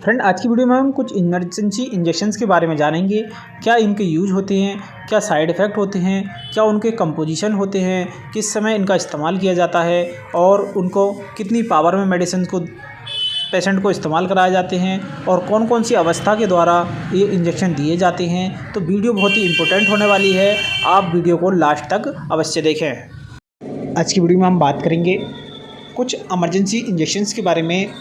Friend, आज की video में हम कुछ इमरजेंसी इंजेक्शंस के बारे में जानेंगे। क्या इनके यूज होते हैं, क्या साइड इफ़ेक्ट होते हैं, क्या उनके कंपोजिशन होते हैं, किस समय इनका इस्तेमाल किया जाता है और उनको कितनी पावर में मेडिसिन को पेशेंट को इस्तेमाल कराए जाते हैं और कौन कौन सी अवस्था के द्वारा ये इंजेक्शन दिए जाते हैं। तो वीडियो बहुत ही इंपॉर्टेंट होने वाली है, आप वीडियो को लास्ट तक अवश्य देखें। आज की वीडियो में हम बात करेंगे कुछ इमरजेंसी इंजेक्शंस के बारे में,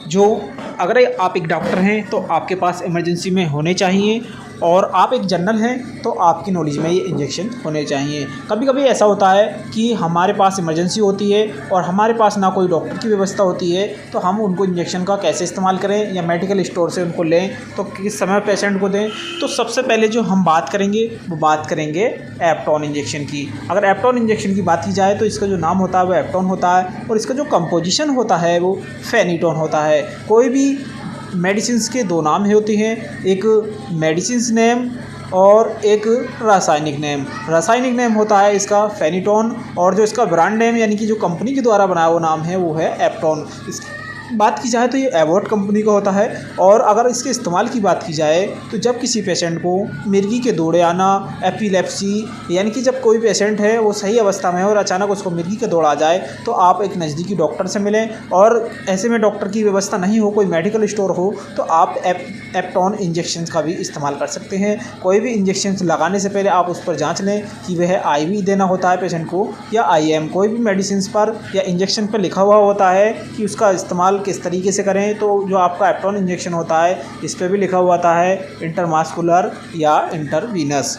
जो अगर आप एक डॉक्टर हैं तो आपके पास इमरजेंसी में होने चाहिए और आप एक जनरल हैं तो आपकी नॉलेज में ये इंजेक्शन होने चाहिए। कभी कभी ऐसा होता है कि हमारे पास इमरजेंसी होती है और हमारे पास ना कोई डॉक्टर की व्यवस्था होती है, तो हम उनको इंजेक्शन का कैसे इस्तेमाल करें या मेडिकल स्टोर से उनको लें तो किस समय पेशेंट को दें। तो सबसे पहले जो हम बात करेंगे वो बात करेंगे एप्टॉन इंजेक्शन की। अगर एप्टॉन इंजेक्शन की बात की जाए तो इसका जो नाम होता है वो एप्टॉन होता है और इसका जो कंपोजिशन होता है वो फेनिटोन होता है। कोई भी मेडिसिन्स के दो नाम होते हैं, एक मेडिसिन्स नेम और एक रासायनिक नेम। रासायनिक नेम होता है इसका फेनिटोन और जो इसका ब्रांड नेम यानी कि जो कंपनी के द्वारा बनाया हुआ नाम है वो है एप्टॉन। बात की जाए तो ये एबॉट कंपनी का होता है। और अगर इसके इस्तेमाल की बात की जाए तो जब किसी पेशेंट को मिर्गी के दौरे आना, एपिलेप्सी, यानी कि जब कोई पेशेंट है वो सही अवस्था में है और अचानक उसको मिर्गी का दौरा आ जाए तो आप एक नज़दीकी डॉक्टर से मिलें, और ऐसे में डॉक्टर की व्यवस्था नहीं हो, कोई मेडिकल स्टोर हो, तो आप एप्टॉन इंजेक्शन का भी इस्तेमाल कर सकते हैं। कोई भी इंजेक्शन लगाने से पहले आप उस पर जाँच लें कि वह IV देना होता है पेशेंट को या IM। कोई भी मेडिसिन पर या इंजेक्शन पर लिखा हुआ होता है कि उसका इस्तेमाल किस तरीके से करें। तो जो आपका एप्टॉन इंजेक्शन होता है इस पर भी लिखा हुआ होता है इंटरमास्कुलर या इंटरवीनस।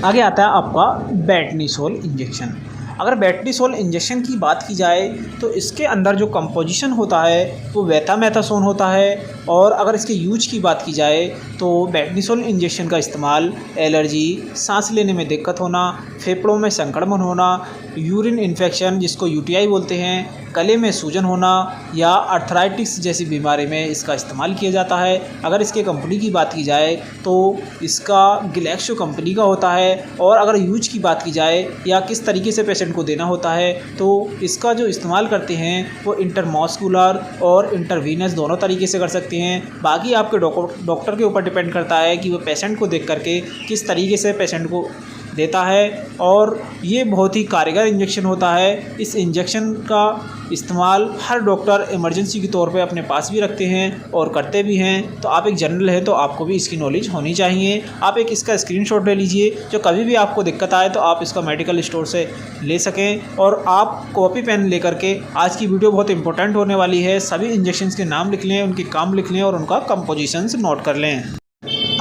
आगे आता है आपका बेटनीसोल इंजेक्शन। अगर बेटनीसोल इंजेक्शन की बात की जाए तो इसके अंदर जो कंपोजिशन होता है वो बेटामेथासोन होता है। और अगर इसके यूज की बात की जाए तो बेटनीसोल इंजेक्शन का इस्तेमाल एलर्जी, सांस लेने में दिक्कत होना, फेफड़ों में संक्रमण होना, यूरिन इन्फेक्शन जिसको UTI बोलते हैं, गले में सूजन होना या अर्थराइटिस जैसी बीमारी में इसका इस्तेमाल किया जाता है। अगर इसके कंपनी की बात की जाए तो इसका ग्लैक्सो कंपनी का होता है। और अगर यूज की बात की जाए या किस तरीके से पेशेंट को देना होता है तो इसका जो इस्तेमाल करते हैं वो इंटरमास्कुलर और इंटरवीनस दोनों तरीके से कर सकते हैं। बाकी आपके डॉक्टर के ऊपर डिपेंड करता है कि वो पेशेंट को देख करके किस तरीके से पेशेंट को देता है। और ये बहुत ही कारगर इंजेक्शन होता है। इस इंजेक्शन का इस्तेमाल हर डॉक्टर इमरजेंसी के तौर पे अपने पास भी रखते हैं और करते भी हैं। तो आप एक जनरल है तो आपको भी इसकी नॉलेज होनी चाहिए। आप एक इसका स्क्रीनशॉट ले लीजिए, जो कभी भी आपको दिक्कत आए तो आप इसका मेडिकल स्टोर से ले सकें। और आप कॉपी पेन लेकर के, आज की वीडियो बहुत इंपॉर्टेंट होने वाली है, सभी इंजेक्शंस के नाम लिख लें, उनके काम लिख लें और उनका कंपोजिशंस नोट कर लें।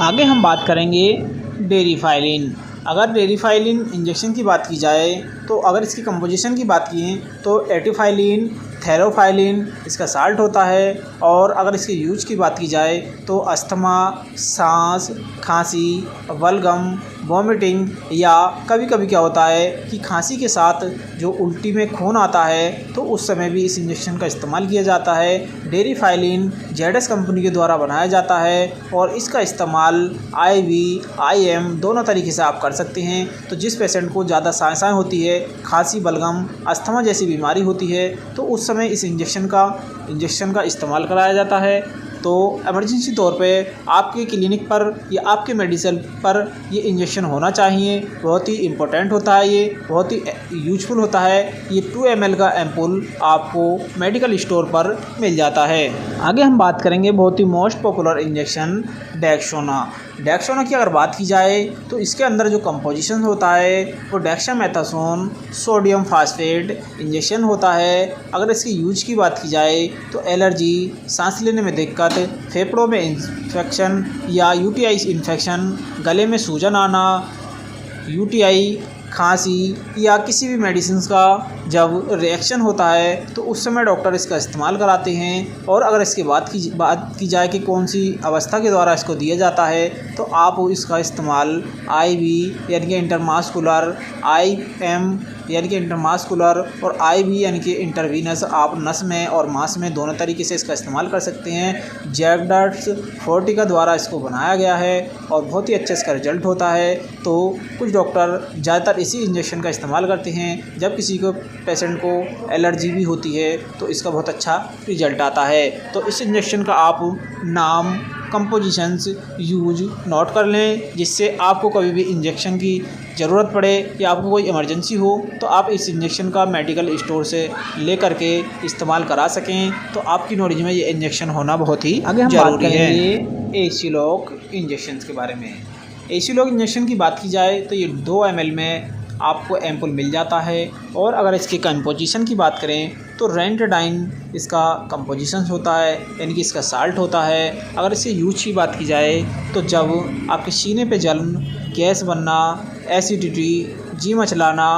आगे हम बात करेंगे डेरिफाइलिन। अगर डेरिफाइलिन इंजेक्शन की बात की जाए तो अगर इसकी कंपोजिशन की बात की तो एटिफाइलिन, थेरोफाइलिन इसका साल्ट होता है। और अगर इसके यूज की बात की जाए तो अस्थमा, सांस, खांसी, बलगम, वॉमिटिंग, या कभी कभी क्या होता है कि खांसी के साथ जो उल्टी में खून आता है तो उस समय भी इस इंजेक्शन का इस्तेमाल किया जाता है। डेरिफाइलिन ZS कंपनी के द्वारा बनाया जाता है और इसका इस्तेमाल IV, IM दोनों तरीके से आप कर सकते हैं। तो जिस पेशेंट को ज़्यादा सांसें होती है, खांसी, बलगम, अस्थमा जैसी बीमारी होती है तो उस समय इस इंजेक्शन का इस्तेमाल कराया जाता है। तो इमरजेंसी तौर पे आपके क्लिनिक पर या आपके मेडिसिन पर ये इंजेक्शन होना चाहिए। बहुत ही इम्पोर्टेंट होता है, ये बहुत ही यूजफुल होता है। ये 2 ml का एम्पुल आपको मेडिकल स्टोर पर मिल जाता है। आगे हम बात करेंगे बहुत ही most popular injection Dexona. Dexona की अगर बात की जाए तो इसके अंदर जो कंपोजिशन होता है वो डेक्सामेथासोन सोडियम फास्फेट इंजेक्शन होता है। अगर इसकी यूज की बात की जाए तो एलर्जी, सांस लेने में दिक्कत, फेफड़ों में इन्फेक्शन या UTI इन्फेक्शन, गले में सूजन आना, UTI, खांसी या किसी भी मेडिसिन का जब रिएक्शन होता है तो उस समय डॉक्टर इसका इस्तेमाल कराते हैं। और अगर इसके बात की जाए कि कौन सी अवस्था के द्वारा इसको दिया जाता है तो आप इसका इस्तेमाल IV यानी कि इंटरमास्कुलर, IM यानी कि इंटरमास्कुलर और IV यानी कि इंटरवीनस आप नस में और मांस में दोनों तरीके से इसका इस्तेमाल कर सकते हैं। जैकडार्ट्स 40 का द्वारा इसको बनाया गया है और बहुत ही अच्छा इसका रिजल्ट होता है। तो कुछ डॉक्टर ज़्यादातर इसी इंजेक्शन का इस्तेमाल करते हैं जब किसी को पेशेंट को एलर्जी भी होती है तो इसका बहुत अच्छा रिजल्ट आता है। तो इस इंजेक्शन का आप नाम, कंपोजिशंस, यूज नोट कर लें, जिससे आपको कभी भी इंजेक्शन की ज़रूरत पड़े या आपको कोई इमरजेंसी हो तो आप इस इंजेक्शन का मेडिकल स्टोर से ले करके इस्तेमाल करा सकें। तो आपकी नॉलेज में ये इंजेक्शन होना बहुत ही ज़रूरी है। एसिलॉक इंजेक्शन के बारे में, एसिलॉक इंजेक्शन की बात की जाए तो ये 2 ml में आपको एम्पुल मिल जाता है। और अगर इसके कंपोजिशन की बात करें तो रेंटाडाइन इसका कंपोजिशन होता है, यानी कि इसका साल्ट होता है। अगर इसके यूज की बात की जाए तो जब आपके सीने पे जलन, गैस बनना, एसिडिटी, जी मचलाना,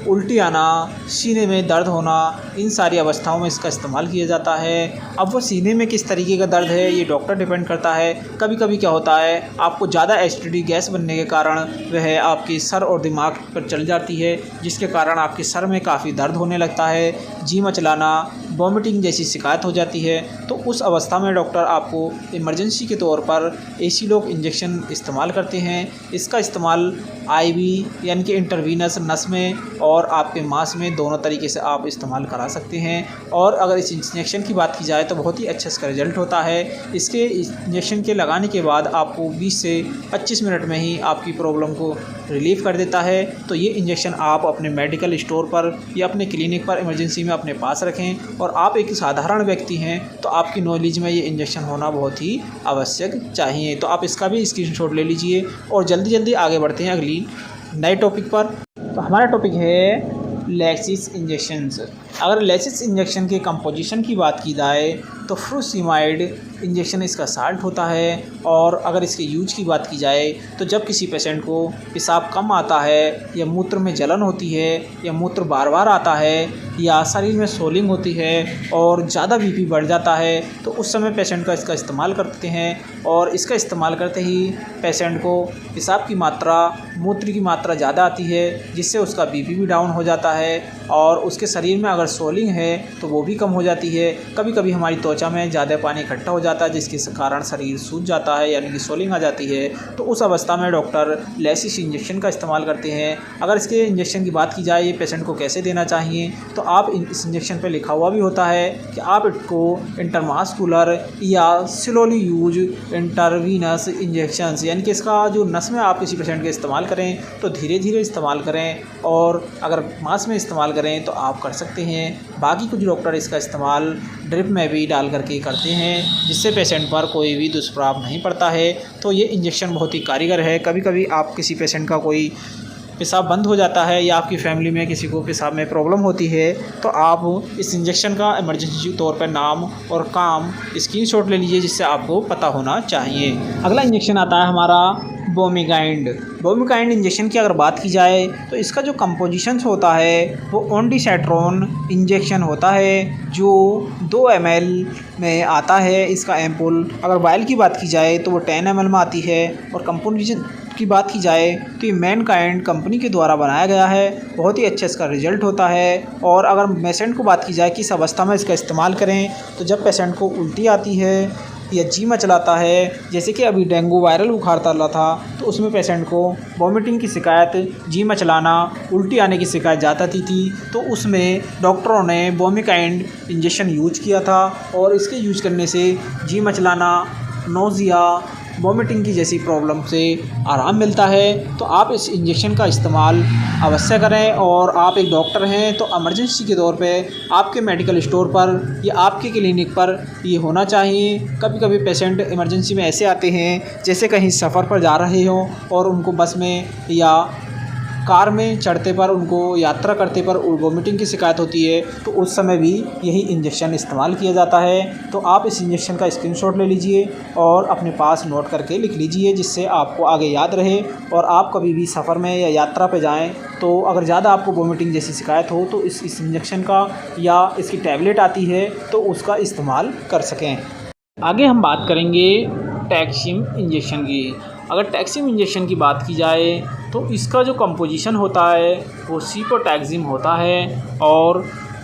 उल्टी आना, सीने में दर्द होना, इन सारी अवस्थाओं में इसका इस्तेमाल किया जाता है। अब वो सीने में किस तरीके का दर्द है ये डॉक्टर डिपेंड करता है। कभी कभी क्या होता है, आपको ज़्यादा एसिडिटी, गैस बनने के कारण वह आपके सर और दिमाग पर चल जाती है, जिसके कारण आपके सर में काफ़ी दर्द होने लगता है, जी मचलाना, वॉमिटिंग जैसी शिकायत हो जाती है। तो उस अवस्था में डॉक्टर आपको इमरजेंसी के तौर पर एसिलॉक इंजेक्शन इस्तेमाल करते हैं। इसका इस्तेमाल आईवी यानी कि इंटरवीनस नस में और आपके मांस में दोनों तरीके से आप इस्तेमाल करा सकते हैं। और अगर इस इंजेक्शन की बात की जाए तो बहुत ही अच्छा इसका रिज़ल्ट होता है। इसके इंजेक्शन के लगाने के बाद आपको 20 से 25 मिनट में ही आपकी प्रॉब्लम को रिलीफ कर देता है। तो ये इंजेक्शन आप अपने मेडिकल स्टोर पर या अपने क्लिनिक पर इमरजेंसी में अपने पास रखें। और आप एक साधारण व्यक्ति हैं तो आपकी नॉलेज में ये इंजेक्शन होना बहुत ही आवश्यक चाहिए। तो आप इसका भी स्क्रीनशॉट ले लीजिए और जल्दी जल्दी आगे बढ़ते हैं अगली नए टॉपिक पर। तो हमारा टॉपिक है लैक्सिस इंजेक्शंस। अगर लैक्सिस इंजेक्शन के कंपोजिशन की बात की जाए तो फ्रूसिमाइड इंजेक्शन इसका साल्ट होता है। और अगर इसके यूज की बात की जाए तो जब किसी पेशेंट को पेशाब कम आता है या मूत्र में जलन होती है या मूत्र बार बार आता है या शरीर में सोलिंग होती है और ज़्यादा बीपी बढ़ जाता है तो उस समय पेशेंट का इसका इस्तेमाल करते हैं। और इसका इस्तेमाल करते ही पेशेंट को पेशाब की मात्रा, मूत्र की मात्रा ज़्यादा आती है, जिससे उसका बीपी भी डाउन हो जाता है और उसके शरीर में अगर सोलिंग है तो वो भी कम हो जाती है। कभी कभी हमारी त्वचा में ज़्यादा पानी इकट्ठा हो जाता है जिसके कारण शरीर सूज जाता है, यानी कि सोलिंग आ जाती है। तो उस अवस्था में डॉक्टर लैक्सिस इंजेक्शन का इस्तेमाल करते हैं। अगर इसके इंजेक्शन की बात की जाए ये पेशेंट को कैसे देना चाहिए तो आप इस इंजेक्शन पर लिखा हुआ भी होता है कि आप इसको इंटरमास्कुलर या स्लोली यूज इंटरवीनस इंजेक्शंस, यानी कि इसका जो नस में आप किसी पेशेंट के इस्तेमाल करें तो धीरे धीरे इस्तेमाल करें। और अगर मांस में इस्तेमाल करें तो आप कर सकते हैं। बाकी कुछ डॉक्टर इसका इस्तेमाल ड्रिप में भी डाल करके करते हैं, जिससे पेशेंट पर कोई भी दुष्प्रभाव नहीं पड़ता है। तो ये इंजेक्शन बहुत ही कारगर है। कभी कभी आप किसी पेशेंट का कोई पेशाब बंद हो जाता है या आपकी फैमिली में किसी को पेशाब में प्रॉब्लम होती है तो आप इस इंजेक्शन का इमरजेंसी तौर पर नाम और काम स्क्रीनशॉट ले लीजिए, जिससे आपको पता होना चाहिए। अगला इंजेक्शन आता है हमारा बोमिकाइंड। बोमिकाइंड इंजेक्शन की अगर बात की जाए तो इसका जो कंपोजिशन होता है वो ओंडिसैट्रोन इंजेक्शन होता है, जो 2 ml में आता है इसका एम्पुल। अगर वायल की बात की जाए तो वो 10 ml में आती है। और कंपोजिशन की बात की जाए तो ये मैनकाइंड कंपनी के द्वारा बनाया गया है। बहुत ही अच्छा इसका रिजल्ट होता है। और अगर पेशेंट को बात की जाए किस अवस्था में इसका इस्तेमाल करें तो जब पेशेंट को उल्टी आती है या जी मचलाता है, जैसे कि अभी डेंगू वायरल बुखार चला था तो उसमें पेशेंट को वॉमिटिंग की शिकायत, जी मचलाना, उल्टी आने की शिकायत ज़्यादा थी तो उसमें डॉक्टरों ने बोमिकाइंड इंजेक्शन यूज किया था। और इसके यूज करने से जी मचलाना, नोज़िया, वॉमिटिंग की जैसी प्रॉब्लम से आराम मिलता है। तो आप इस इंजेक्शन का इस्तेमाल अवश्य करें। और आप एक डॉक्टर हैं तो इमरजेंसी के तौर पे आपके मेडिकल स्टोर पर या आपके क्लिनिक पर ये होना चाहिए। कभी कभी पेशेंट इमरजेंसी में ऐसे आते हैं जैसे कहीं सफ़र पर जा रहे हों और उनको बस में या कार में चढ़ते पर, उनको यात्रा करते पर वॉमिटिंग की शिकायत होती है तो उस समय भी यही इंजेक्शन इस्तेमाल किया जाता है। तो आप इस इंजेक्शन का स्क्रीनशॉट ले लीजिए और अपने पास नोट करके लिख लीजिए, जिससे आपको आगे याद रहे। और आप कभी भी सफ़र में या यात्रा पे जाएं तो अगर ज़्यादा आपको वॉमिटिंग जैसी शिकायत हो तो इस इंजेक्शन का या इसकी टैबलेट आती है तो उसका इस्तेमाल कर सकें। आगे हम बात करेंगे टैक्सिम इंजेक्शन की। अगर टैक्सिम इंजेक्शन की बात की जाए तो इसका जो कंपोजिशन होता है वो सीपोटैक्सिम होता है और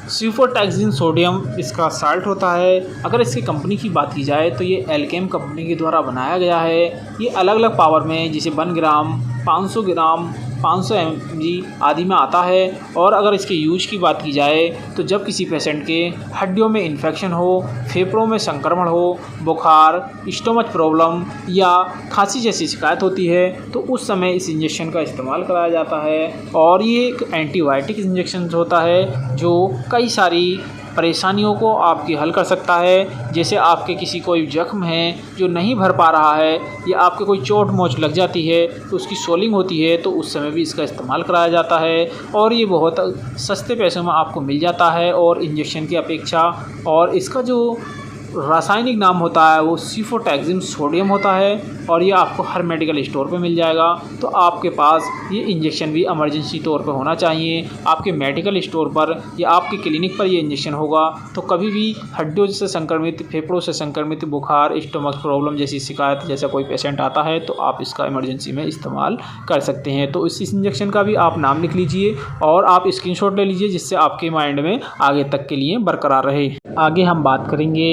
सीपोटैक्सिम सोडियम इसका साल्ट होता है। अगर इसकी कंपनी की बात की जाए तो ये एल्केम कंपनी के द्वारा बनाया गया है। ये अलग अलग पावर में जैसे 1 ग्राम, 500 ग्राम, 500 mg आदि में आता है। और अगर इसके यूज की बात की जाए तो जब किसी पेशेंट के हड्डियों में इन्फेक्शन हो, फेफड़ों में संक्रमण हो, बुखार, स्टमच प्रॉब्लम या खांसी जैसी शिकायत होती है तो उस समय इस इंजेक्शन का इस्तेमाल कराया जाता है। और ये एक एंटीबायोटिक इंजेक्शन होता है जो कई सारी परेशानियों को आपकी हल कर सकता है। जैसे आपके किसी कोई जख्म है जो नहीं भर पा रहा है या आपके कोई चोट मोच लग जाती है तो उसकी सोलिंग होती है तो उस समय भी इसका इस्तेमाल कराया जाता है। और ये बहुत सस्ते पैसों में आपको मिल जाता है और इंजेक्शन की अपेक्षा। और इसका जो रासायनिक नाम होता है वो सिफोटैक्सिम सोडियम होता है और ये आपको हर मेडिकल स्टोर पे मिल जाएगा। तो आपके पास ये इंजेक्शन भी इमरजेंसी तौर पे होना चाहिए। आपके मेडिकल स्टोर पर या आपके क्लिनिक पर ये इंजेक्शन होगा तो कभी भी हड्डियों से संक्रमित, फेफड़ों से संक्रमित, बुखार, स्टमक प्रॉब्लम जैसी शिकायत जैसा कोई पेशेंट आता है तो आप इसका इमरजेंसी में इस्तेमाल कर सकते हैं। तो इस इंजेक्शन का भी आप नाम लिख लीजिए और आप स्क्रीनशॉट ले लीजिए जिससे आपके माइंड में आगे तक के लिए बरकरार रहे। आगे हम बात करेंगे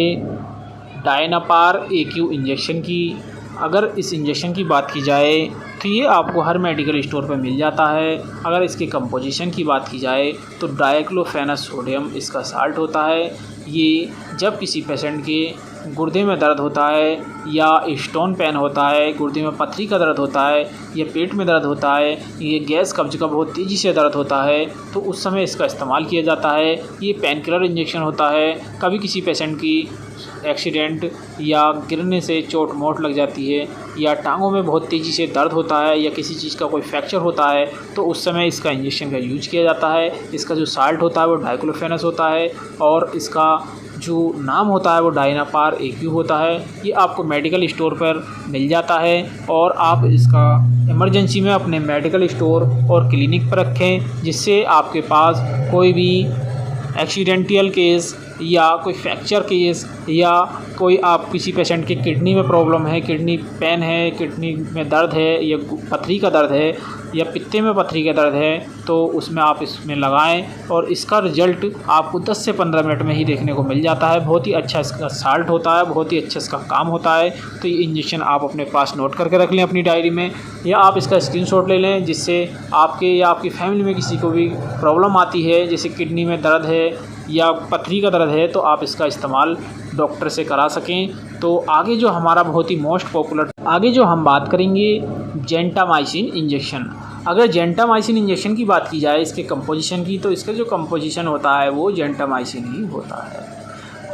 डायनापार AQ इंजेक्शन की। अगर इस इंजेक्शन की बात की जाए तो ये आपको हर मेडिकल स्टोर पर मिल जाता है। अगर इसके कंपोजिशन की बात की जाए तो डाइक्लोफेनक सोडियम इसका साल्ट होता है। ये जब किसी पेशेंट के गुर्दे में दर्द होता है या स्टोन पेन होता है, गुर्दे में पथरी का दर्द होता है या पेट में दर्द होता है, ये गैस कब्ज का बहुत तेज़ी से दर्द होता है तो उस समय इसका इस्तेमाल किया जाता है। ये पेन किलर इंजेक्शन होता है। कभी किसी पेशेंट की एक्सीडेंट या गिरने से चोट मोट लग जाती है या टांगों में बहुत तेज़ी से दर्द होता है या किसी चीज़ का कोई फ्रैक्चर होता है तो उस समय इसका इंजेक्शन का यूज किया जाता है। इसका जो साल्ट होता है वो डाइक्लोफेनक होता है और इसका जो नाम होता है वो डायनापार AQ होता है। ये आपको मेडिकल स्टोर पर मिल जाता है और आप इसका इमरजेंसी में अपने मेडिकल स्टोर और क्लिनिक पर रखें जिससे आपके पास कोई भी एक्सीडेंटल केस या कोई फ्रैक्चर केस या कोई आप किसी पेशेंट के किडनी में प्रॉब्लम है, किडनी पेन है, किडनी में दर्द है या पथरी का दर्द है या पित्ते में पथरी का दर्द है तो उसमें आप इसमें लगाएं और इसका रिज़ल्ट आपको 10 से 15 मिनट में ही देखने को मिल जाता है। बहुत ही अच्छा इसका साल्ट होता है, बहुत ही अच्छा इसका काम होता है। तो ये इंजेक्शन आप अपने पास नोट करके रख लें अपनी डायरी में या आप इसका स्क्रीनशॉट ले लें जिससे आपके या आपकी फैमिली में किसी को भी प्रॉब्लम आती है जैसे किडनी में दर्द है या पथरी का दर्द है तो आप इसका इस्तेमाल डॉक्टर से करा सकें। तो आगे जो हमारा बहुत ही मोस्ट पॉपुलर आगे जो हम बात करेंगे जेंटामाइसिन इंजेक्शन। अगर जेंटामाइसिन इंजेक्शन की बात की जाए इसके कंपोजिशन की तो इसका जो कंपोजिशन होता है वो जेंटामाइसिन ही होता है।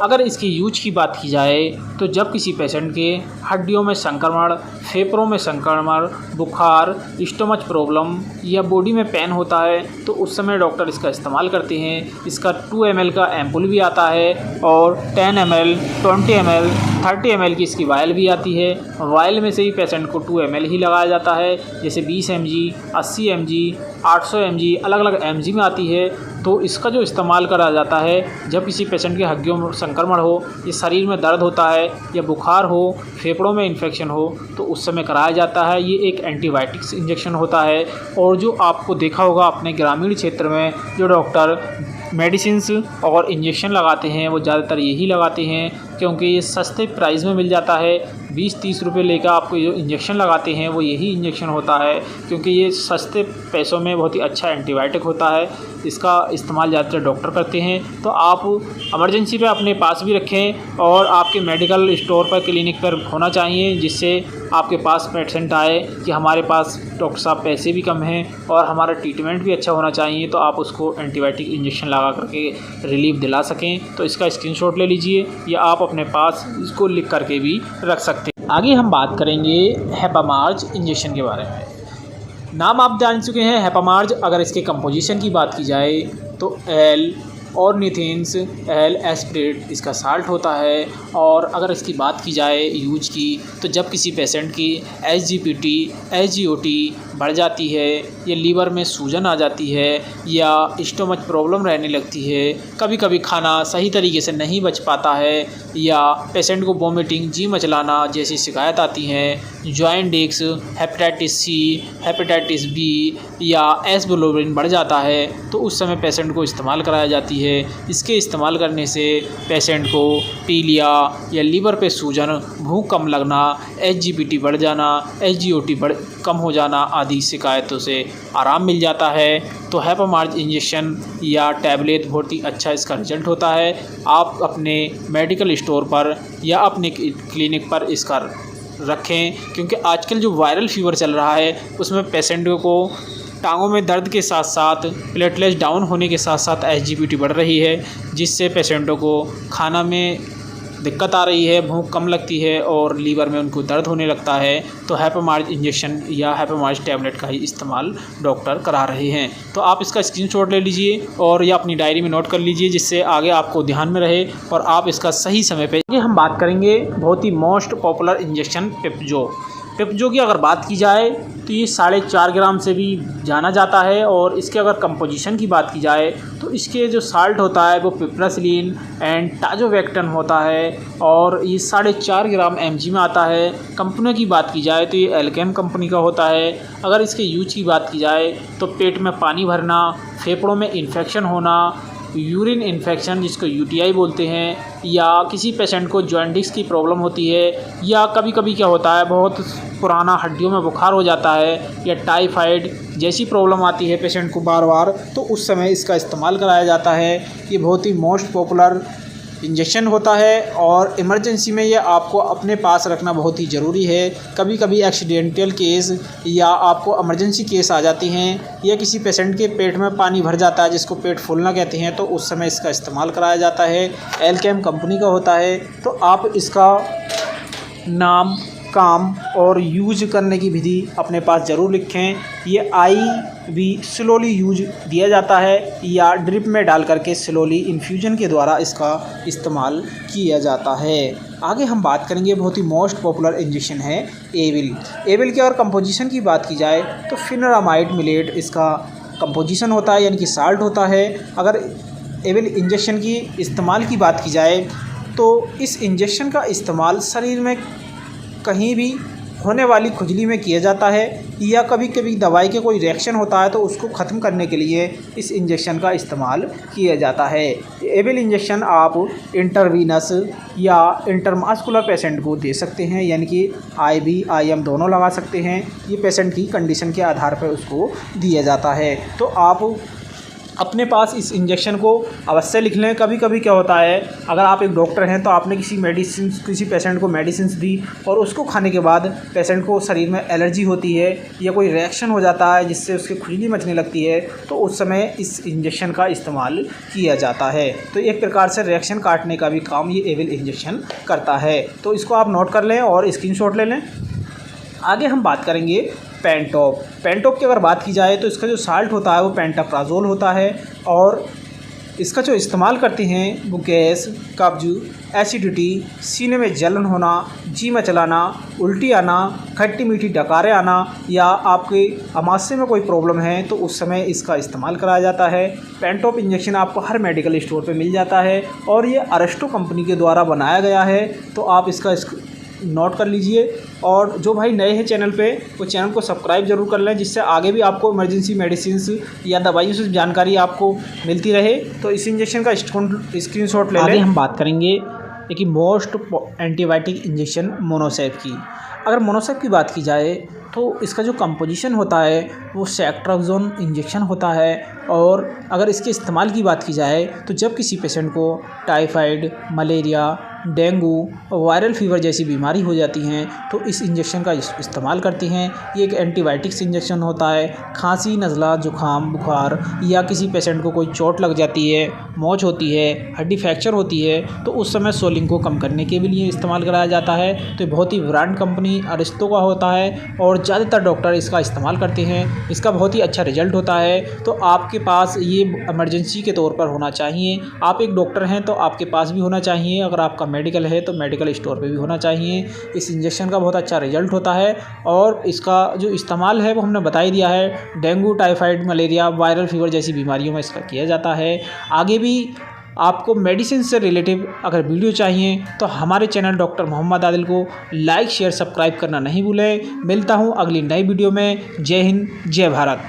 अगर इसकी यूज की बात की जाए तो जब किसी पेशेंट के हड्डियों में संक्रमण, फेफड़ों में संक्रमण, बुखार, स्टमच प्रॉब्लम या बॉडी में पेन होता है तो उस समय डॉक्टर इसका इस्तेमाल करते हैं। इसका 2 ml का एम्पुल भी आता है और 10 ml, 20 ml, 30 ml की इसकी वायल भी आती है। वायल में से ही पेशेंट को 2 ml ही लगाया जाता है जैसे 20 mg, 80 mg, 800 mg अलग अलग mg में आती है। तो इसका जो इस्तेमाल करा जाता है जब किसी पेशेंट के हड्डियों में संक्रमण हो, या शरीर में दर्द होता है या बुखार हो, फेफड़ों में इन्फेक्शन हो तो उस समय कराया जाता है। ये एक एंटीबायोटिक्स इंजेक्शन होता है और जो आपको देखा होगा अपने ग्रामीण क्षेत्र में जो डॉक्टर मेडिसिन्स और इंजेक्शन लगाते हैं वो ज़्यादातर यही लगाते हैं क्योंकि ये सस्ते प्राइस में मिल जाता है। 20-30 रुपये लेकर आपको जो इंजेक्शन लगाते हैं वो यही इंजेक्शन होता है क्योंकि ये सस्ते पैसों में बहुत ही अच्छा एंटीबायोटिक होता है। इसका इस्तेमाल ज़्यादातर डॉक्टर करते हैं। तो आप इमरजेंसी पे अपने पास भी रखें और आपके मेडिकल स्टोर पर, क्लिनिक पर होना चाहिए जिससे आपके पास पेशेंट आए कि हमारे पास डॉक्टर साहब पैसे भी कम हैं और हमारा ट्रीटमेंट भी अच्छा होना चाहिए तो आप उसको एंटीबायोटिक इंजेक्शन लगा करके रिलीफ दिला सकें। तो इसका स्क्रीनशॉट ले लीजिए या आप अपने पास इसको लिख करके भी रख सकते हैं। आगे हम बात करेंगे हेपामार्ज इंजेक्शन के बारे में। नाम आप जान चुके हैं हेपामार्ज। अगर इसके कंपोजिशन की बात की जाए तो एल ऑर्निथिन्स, एल एस्पिरेट इसका साल्ट होता है। और अगर इसकी बात की जाए यूज की तो जब किसी पेशेंट की SGPT, SGOT बढ़ जाती है या लीवर में सूजन आ जाती है या स्टमच प्रॉब्लम रहने लगती है, कभी कभी खाना सही तरीके से नहीं बच पाता है या पेशेंट को वोमिटिंग, जी मचलाना जैसी शिकायत आती हैं, जॉइंडिक्स, हेपेटाइटिस C, हेपेटाइटिस B या एस्बुलोबिन बढ़ जाता है तो उस समय पेशेंट को इस्तेमाल कराई जाती है है। इसके इस्तेमाल करने से पेशेंट को पीलिया या लीवर पे सूजन, भूख कम लगना, SGPT बढ़ जाना, SGOT कम हो जाना आदि शिकायतों से आराम मिल जाता है। तो हैप्पीमार्ज इंजेक्शन या टैबलेट बहुत ही अच्छा इसका रिजल्ट होता है। आप अपने मेडिकल स्टोर पर या अपने क्लिनिक पर इसका रखें, क्योंकि आजकल जो वायरल फीवर चल रहा है उसमें पेशेंटों को टांगों में दर्द के साथ साथ प्लेटलेट्स डाउन होने के साथ साथ SGPT बढ़ रही है, जिससे पेशेंटों को खाना में दिक्कत आ रही है, भूख कम लगती है और लीवर में उनको दर्द होने लगता है। तो हैप्पीमार्ज इंजेक्शन या हैप्पीमार्ज टैबलेट का ही इस्तेमाल डॉक्टर करा रहे हैं। तो आप इसका स्क्रीनशॉट ले लीजिए और या अपनी डायरी में नोट कर लीजिए, जिससे आगे आपको ध्यान में रहे और आप इसका सही समय पे। ये हम बात करेंगे बहुत ही मोस्ट पॉपुलर इंजेक्शन पिप्जो की अगर बात की जाए तो ये 4.5 ग्राम से भी जाना जाता है। और इसके अगर कंपोजिशन की बात की जाए तो इसके जो साल्ट होता है वो पिप्रासिलीन एंड टाजोवेक्टन होता है और ये 4.5 ग्राम mg में आता है। कंपनी की बात की जाए तो ये एल्केम कंपनी का होता है। अगर इसके यूज की बात की जाए तो पेट में पानी भरना, फेफड़ों में इन्फेक्शन होना, यूरिन इन्फेक्शन जिसको UTI बोलते हैं, या किसी पेशेंट को जॉइंटिस की प्रॉब्लम होती है, या कभी कभी क्या होता है बहुत पुराना हड्डियों में बुखार हो जाता है या टाइफाइड जैसी प्रॉब्लम आती है पेशेंट को बार बार, तो उस समय इसका इस्तेमाल कराया जाता है। ये बहुत ही मोस्ट पॉपुलर इंजेक्शन होता है और इमरजेंसी में ये आपको अपने पास रखना बहुत ही ज़रूरी है। कभी कभी एक्सीडेंटल केस या आपको इमरजेंसी केस आ जाती हैं या किसी पेशेंट के पेट में पानी भर जाता है जिसको पेट फूलना कहते हैं, तो उस समय इसका इस्तेमाल कराया जाता है। एल्केम कंपनी का होता है। तो आप इसका नाम, काम और यूज करने की विधि अपने पास ज़रूर लिखें। ये IV स्लोली यूज दिया जाता है या ड्रिप में डाल करके स्लोली इन्फ्यूजन के द्वारा इसका इस्तेमाल किया जाता है। आगे हम बात करेंगे बहुत ही मोस्ट पॉपुलर इंजेक्शन है एविल की। अगर कंपोजिशन की बात की जाए तो फिनरामाइड मिलेट इसका कंपोजिशन होता है, यानी कि साल्ट होता है। अगर एविल इंजेक्शन की इस्तेमाल की बात की जाए तो इस इंजेक्शन का इस्तेमाल शरीर में कहीं भी होने वाली खुजली में किया जाता है या कभी कभी दवाई के कोई रिएक्शन होता है तो उसको ख़त्म करने के लिए इस इंजेक्शन का इस्तेमाल किया जाता है। एविल इंजेक्शन आप इंटरवीनस या इंटरमास्कुलर पेशेंट को दे सकते हैं, यानी कि IV IM दोनों लगा सकते हैं। ये पेशेंट की कंडीशन के आधार पर उसको दिया जाता है। तो आप अपने पास इस इंजेक्शन को अवश्य लिख लें। कभी कभी क्या होता है, अगर आप एक डॉक्टर हैं तो आपने किसी पेशेंट को मेडिसिन दी और उसको खाने के बाद पेशेंट को शरीर में एलर्जी होती है या कोई रिएक्शन हो जाता है जिससे उसकी खुजली मचने लगती है, तो उस समय इस इंजेक्शन का इस्तेमाल किया जाता है। तो एक प्रकार से रिएक्शन काटने का भी काम ये एविल इंजेक्शन करता है। तो इसको आप नोट कर लें और स्क्रीनशॉट ले लें। आगे हम बात करेंगे पेंटॉप की अगर बात की जाए तो इसका जो साल्ट होता है वो पेंटाप्राजोल होता है और इसका जो इस्तेमाल करते हैं वो गैस, कब्ज, एसिडिटी, सीने में जलन होना, जी मचलाना, उल्टी आना, खट्टी मीठी डकारें आना या आपके अमाशय में कोई प्रॉब्लम है तो उस समय इसका इस्तेमाल कराया जाता है। पेंटॉप इंजेक्शन आपको हर मेडिकल स्टोर पे मिल जाता है और ये अरेस्टो कंपनी के द्वारा बनाया गया है। तो आप इसका नोट कर लीजिए और जो भाई नए हैं चैनल पे वो चैनल को सब्सक्राइब जरूर कर लें, जिससे आगे भी आपको इमरजेंसी मेडिसिन्स या दवाइयों से जानकारी आपको मिलती रहे। तो इस इंजेक्शन का स्क्रीनशॉट ले लें। आगे हम बात करेंगे एक मोस्ट एंटीबायोटिक इंजेक्शन मोनोसेफ की। अगर मोनोसेफ की बात की जाए तो इसका जो कंपोजिशन होता है वो सेक्ट्राजोन इंजेक्शन होता है और अगर इसके इस्तेमाल की बात की जाए तो जब किसी पेशेंट को टाइफाइड, मलेरिया, डेंगू और वायरल फीवर जैसी बीमारी हो जाती हैं तो इस इंजेक्शन का इस्तेमाल करते हैं। ये एक एंटीबायोटिक्स इंजेक्शन होता है। खांसी, नज़ला, जुखाम, बुखार या किसी पेशेंट को कोई चोट लग जाती है, मौच होती है, हड्डी फ्रैक्चर होती है तो उस समय सोलिंग को कम करने के लिए इस्तेमाल कराया जाता है। तो बहुत ही ब्रांड कंपनी अरिस्टो का होता है और ज़्यादातर डॉक्टर इसका इस्तेमाल करते हैं। इसका बहुत ही अच्छा रिजल्ट होता है। तो आपके पास ये इमरजेंसी के तौर पर होना चाहिए। आप एक डॉक्टर हैं तो आपके पास भी होना चाहिए। अगर आपका मेडिकल है तो मेडिकल स्टोर पे भी होना चाहिए। इस इंजेक्शन का बहुत अच्छा रिजल्ट होता है और इसका जो इस्तेमाल है वो हमने बता ही दिया है। Dengue, typhoid, malaria, viral fever जैसी बीमारियों में इसका किया जाता है। आगे भी आपको मेडिसिन से रिलेटिव अगर वीडियो चाहिए तो हमारे चैनल डॉक्टर मोहम्मद आदिल को लाइक, शेयर, सब्सक्राइब करना नहीं भूलें। मिलता हूँ अगली नई वीडियो में। जय हिंद, जय भारत।